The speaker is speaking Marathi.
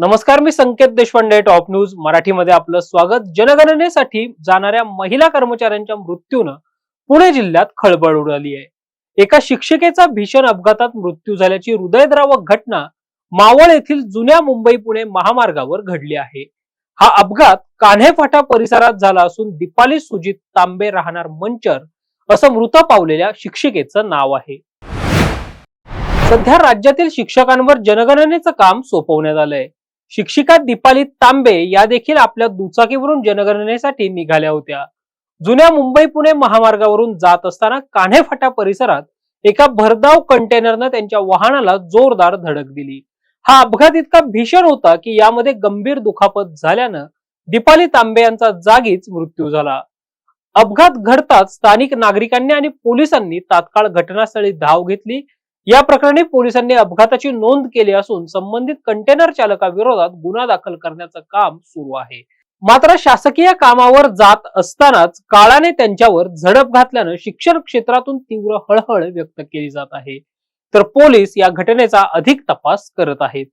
नमस्कार, मी संकेत देशपांडे. टॉप न्यूज मराठीमध्ये आपलं स्वागत. जनगणनेसाठी जाणाऱ्या महिला कर्मचाऱ्यांच्या मृत्यूनं पुणे जिल्ह्यात खळबळ उडाली आहे. एका शिक्षिकेचा भीषण अपघातात मृत्यू झाल्याची हृदयद्रावक घटना मावळ येथील जुन्या मुंबई पुणे महामार्गावर घडली आहे. हा अपघात कान्हेफाटा परिसरात झाला असून दीपाली सुजित तांबे राहणार मंचर असं मृत पावलेल्या शिक्षिकेचं नाव आहे. सध्या राज्यातील शिक्षकांवर जनगणनेचं काम सोपवण्यात आलंय. शिक्षिका दीपाली तांबे या देखील आपल्या दुचाकीवरून जनगणनेसाठी निघाल्या होत्या. जुन्या मुंबई पुणे महामार्गावरून जात असताना कान्हेफाटा परिसरात एका भरधाव कंटेनरनं त्यांच्या वाहनाला जोरदार धडक दिली. हा अपघात इतका भीषण होता की यामध्ये गंभीर दुखापत झाल्यानं दीपाली तांबे यांचा जागीच मृत्यू झाला. अपघात घडताच स्थानिक नागरिकांनी आणि पोलिसांनी तात्काळ घटनास्थळी धाव घेतली. या प्रकरणी पोलिसांनी अपघाताची नोंद केली असून संबंधित कंटेनर चालकाविरोधात गुन्हा दाखल करण्याचं काम सुरू आहे. मात्र शासकीय कामावर जात असतानाच काळाने त्यांच्यावर झडप घातल्यानं शिक्षण क्षेत्रातून तीव्र हळहळ व्यक्त केली जात आहे. तर पोलीस या घटनेचा अधिक तपास करत आहेत.